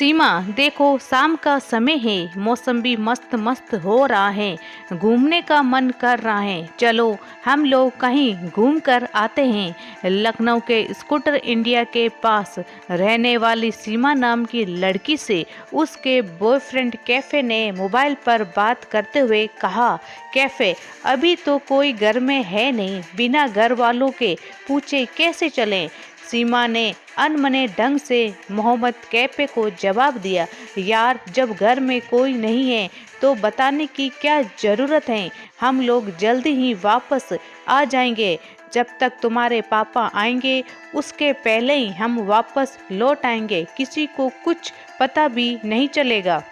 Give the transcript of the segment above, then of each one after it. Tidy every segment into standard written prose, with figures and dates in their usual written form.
सीमा, देखो शाम का समय है, मौसम भी मस्त मस्त हो रहा है, घूमने का मन कर रहा है। चलो हम लोग कहीं घूम कर आते हैं। लखनऊ के स्कूटर इंडिया के पास रहने वाली सीमा नाम की लड़की से उसके बॉयफ्रेंड कैफे ने मोबाइल पर बात करते हुए कहा, कैफे अभी तो कोई घर में है नहीं, बिना घर वालों के पूछे कैसे चलें। सीमा ने अनमने ढंग से मोहम्मद कैफे को जवाब दिया, यार जब घर में कोई नहीं है तो बताने की क्या ज़रूरत है, हम लोग जल्दी ही वापस आ जाएंगे। जब तक तुम्हारे पापा आएंगे उसके पहले ही हम वापस लौट आएंगे, किसी को कुछ पता भी नहीं चलेगा।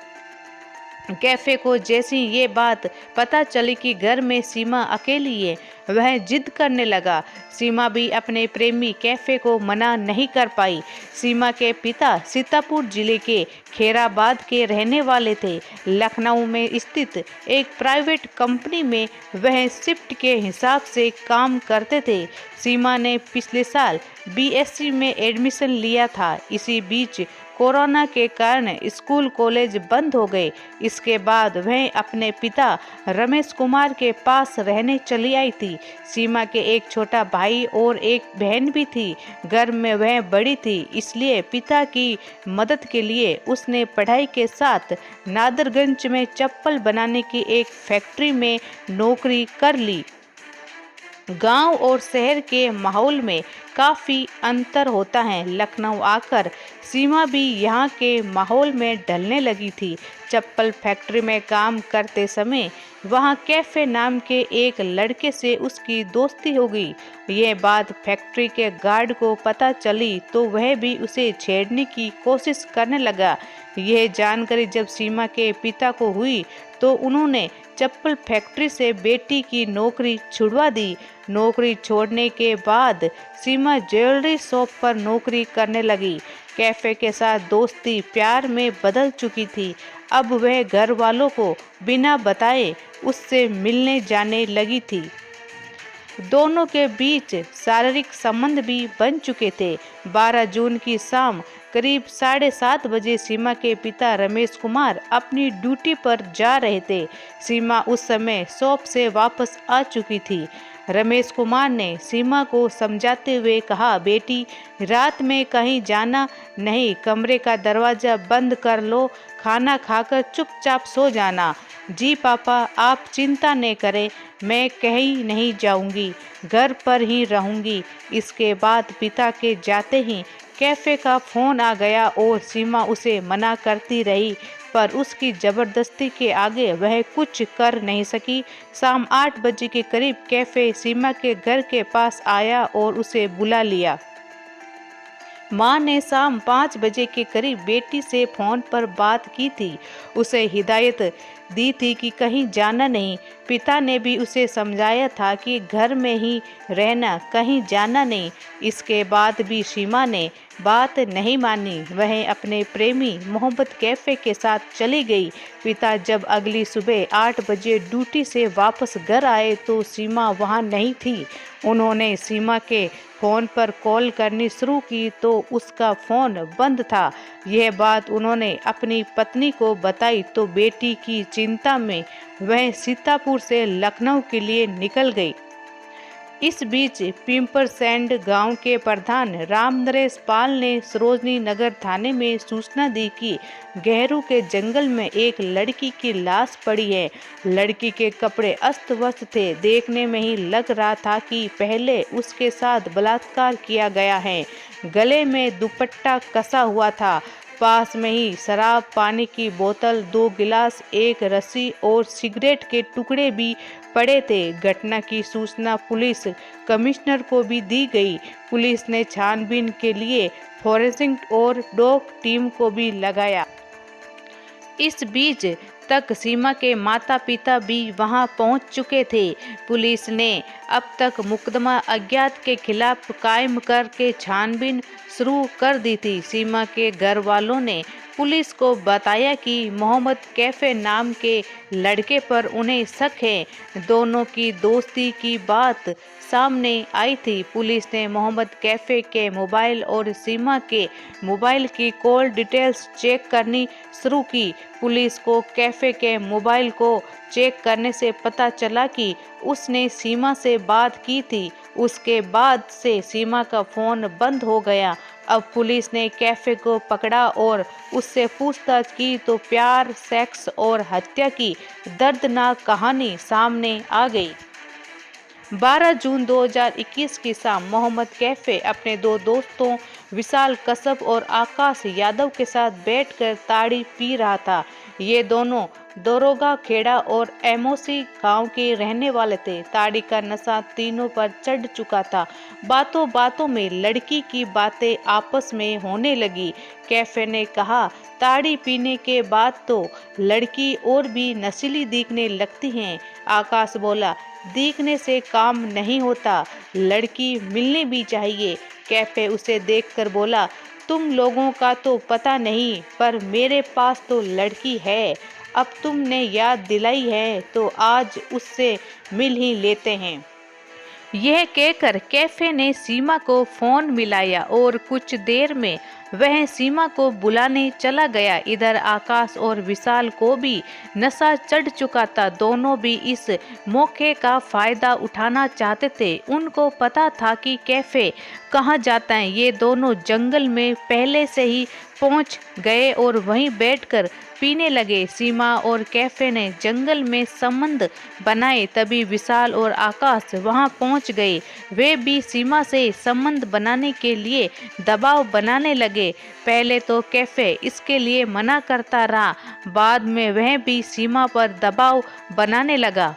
कैफे को जैसी ये बात पता चली कि घर में सीमा अकेली है, वह जिद करने लगा। सीमा भी अपने प्रेमी कैफे को मना नहीं कर पाई। सीमा के पिता सीतापुर जिले के खैराबाद के रहने वाले थे। लखनऊ में स्थित एक प्राइवेट कंपनी में वह शिफ्ट के हिसाब से काम करते थे। सीमा ने पिछले साल बीएससी में एडमिशन लिया था। इसी बीच कोरोना के कारण स्कूल कॉलेज बंद हो गए। इसके बाद वह अपने पिता रमेश कुमार के पास रहने चली आई थी। सीमा के एक छोटा भाई और एक बहन भी थी। घर में वह बड़ी थी, इसलिए पिता की मदद के लिए उसने पढ़ाई के साथ नादरगंज में चप्पल बनाने की एक फैक्ट्री में नौकरी कर ली। गांव और शहर के माहौल में काफ़ी अंतर होता है। लखनऊ आकर सीमा भी यहाँ के माहौल में ढलने लगी थी। चप्पल फैक्ट्री में काम करते समय वहाँ कैफे नाम के एक लड़के से उसकी दोस्ती हो गई। ये बात फैक्ट्री के गार्ड को पता चली तो वह भी उसे छेड़ने की कोशिश करने लगा। यह जानकारी जब सीमा के पिता को हुई तो उन्होंने चप्पल फैक्ट्री से बेटी की नौकरी छुड़वा दी। नौकरी छोड़ने के बाद सीमा ज्वेलरी शॉप पर नौकरी करने लगी। कैफे के साथ दोस्ती प्यार में बदल चुकी थी। अब वह घर वालों को बिना बताए उससे मिलने जाने लगी थी। दोनों के बीच शारीरिक संबंध भी बन चुके थे। 12 जून की शाम करीब 7:30 बजे सीमा के पिता रमेश कुमार अपनी ड्यूटी पर जा रहे थे। सीमा उस समय शॉप से वापस आ चुकी थी। रमेश कुमार ने सीमा को समझाते हुए कहा, बेटी रात में कहीं जाना नहीं, कमरे का दरवाज़ा बंद कर लो, खाना खाकर चुपचाप सो जाना। जी पापा, आप चिंता न करें, मैं कहीं नहीं जाऊंगी, घर पर ही रहूंगी। इसके बाद पिता के जाते ही कैफे का फोन आ गया और सीमा उसे मना करती रही, पर उसकी ज़बरदस्ती के आगे वह कुछ कर नहीं सकी। शाम 8 बजे के करीब कैफे सीमा के घर के पास आया और उसे बुला लिया। माँ ने शाम 5 बजे के करीब बेटी से फ़ोन पर बात की थी, उसे हिदायत दी थी कि कहीं जाना नहीं। पिता ने भी उसे समझाया था कि घर में ही रहना, कहीं जाना नहीं। इसके बाद भी सीमा ने बात नहीं मानी। वह अपने प्रेमी मोहम्मद कैफे के साथ चली गई। पिता जब अगली सुबह 8 बजे ड्यूटी से वापस घर आए तो सीमा वहां नहीं थी। उन्होंने सीमा के फ़ोन पर कॉल करनी शुरू की तो उसका फ़ोन बंद था। यह बात उन्होंने अपनी पत्नी को बताई तो बेटी की चिंता में वह सीतापुर से लखनऊ के लिए निकल गई। इस बीच पिंपरसैंड गांव के प्रधान राम नरेश पाल ने सरोजनी नगर थाने में सूचना दी कि गहरू के जंगल में एक लड़की की लाश पड़ी है। लड़की के कपड़े अस्त व्यस्त थे, देखने में ही लग रहा था कि पहले उसके साथ बलात्कार किया गया है। गले में दुपट्टा कसा हुआ था। पास में ही शराब, पानी की बोतल, 2 गिलास, एक रस्सी और सिगरेट के टुकड़े भी पड़े थे। घटना की सूचना पुलिस कमिश्नर को भी दी गई। पुलिस ने छानबीन के लिए फॉरेंसिक और डॉग टीम को भी लगाया। इस बीच तक सीमा के माता पिता भी वहां पहुंच चुके थे। पुलिस ने अब तक मुकदमा अज्ञात के खिलाफ कायम करके छानबीन शुरू कर दी थी। सीमा के घर वालों ने पुलिस को बताया कि मोहम्मद कैफ़े नाम के लड़के पर उन्हें शक है। दोनों की दोस्ती की बात सामने आई थी। पुलिस ने मोहम्मद कैफ़े के मोबाइल और सीमा के मोबाइल की कॉल डिटेल्स चेक करनी शुरू की। पुलिस को कैफ़े के मोबाइल को चेक करने से पता चला कि उसने सीमा से बात की थी। उसके बाद से सीमा का फ़ोन बंद हो गया। अब पुलिस ने कैफ़े को पकड़ा और उससे पूछताछ की तो प्यार, सेक्स और हत्या की दर्दनाक कहानी सामने आ गई। 12 जून 2021 की शाम मोहम्मद कैफ़े अपने दो दोस्तों विशाल कश्यप और आकाश यादव के साथ बैठकर ताड़ी पी रहा था। ये दोनों दरोगा खेड़ा और एमओसी गांव के रहने वाले थे। ताड़ी का नशा तीनों पर चढ़ चुका था। बातों बातों में लड़की की बातें आपस में होने लगी। कैफ़े ने कहा, ताड़ी पीने के बाद तो लड़की और भी नशीली दिखने लगती हैं। आकाश बोला, दिखने से काम नहीं होता, लड़की मिलनी भी चाहिए। कैफ़े उसे देखकर बोला, तुम लोगों का तो पता नहीं, पर मेरे पास तो लड़की है। अब तुमने याद दिलाई है तो आज उससे मिल ही लेते हैं। यह कहकर कैफ़े ने सीमा को फ़ोन मिलाया और कुछ देर में वह सीमा को बुलाने चला गया। इधर आकाश और विशाल को भी नशा चढ़ चुका था। दोनों भी इस मौके का फ़ायदा उठाना चाहते थे। उनको पता था कि कैफ़े कहाँ जाता है। ये दोनों जंगल में पहले से ही पहुंच गए और वहीं बैठकर पीने लगे। सीमा और कैफ़े ने जंगल में संबंध बनाए। तभी विशाल और आकाश वहां पहुंच गए। वे भी सीमा से संबंध बनाने के लिए दबाव बनाने लगे। पहले तो कैफ़े इसके लिए मना करता रहा, बाद में वह भी सीमा पर दबाव बनाने लगा।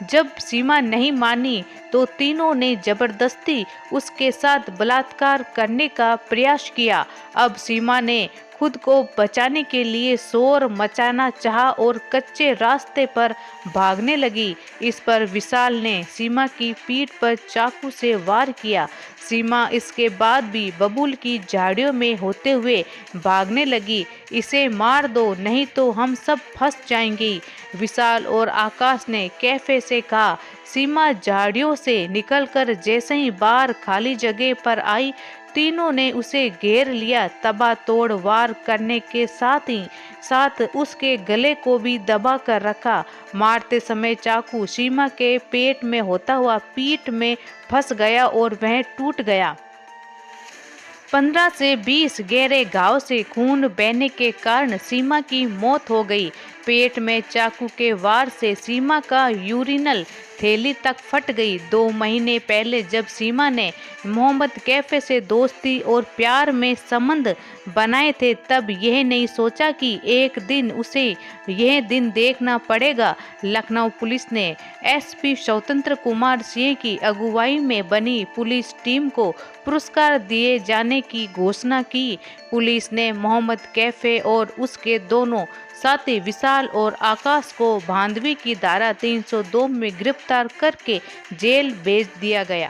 जब सीमा नहीं मानी तो तीनों ने जबरदस्ती उसके साथ बलात्कार करने का प्रयास किया। अब सीमा ने खुद को बचाने के लिए शोर मचाना चाहा और कच्चे रास्ते पर भागने लगी। इस पर विशाल ने सीमा की पीठ पर चाकू से वार किया। सीमा इसके बाद भी बबूल की झाड़ियों में होते हुए भागने लगी। इसे मार दो, नहीं तो हम सब फंस जाएंगे। विशाल और आकाश ने कैफ़े से कहा। सीमा झाड़ियों से निकलकर जैसे ही बाहर खाली जगह पर आई, तीनों ने उसे घेर लिया। तबातोड़ वार करने के साथ उसके गले को भी दबा कर रखा। मारते समय चाकू सीमा के पेट में होता हुआ पीठ में फंस गया और वह टूट गया। 15 से 20 गहरे घाव से खून बहने के कारण सीमा की मौत हो गई। पेट में चाकू के वार से सीमा का यूरिनल थैली तक फट गई। 2 महीने पहले जब सीमा ने मोहम्मद कैफ़े से दोस्ती और प्यार में संबंध बनाए थे, तब यह नहीं सोचा कि एक दिन उसे यह दिन देखना पड़ेगा। लखनऊ पुलिस ने एसपी स्वतंत्र कुमार सिंह की अगुवाई में बनी पुलिस टीम को पुरस्कार दिए जाने की घोषणा की। पुलिस ने मोहम्मद कैफ़े और उसके दोनों साथी विशाल और आकाश को धांधली की धारा 302 में गिरफ्तार करके जेल भेज दिया गया।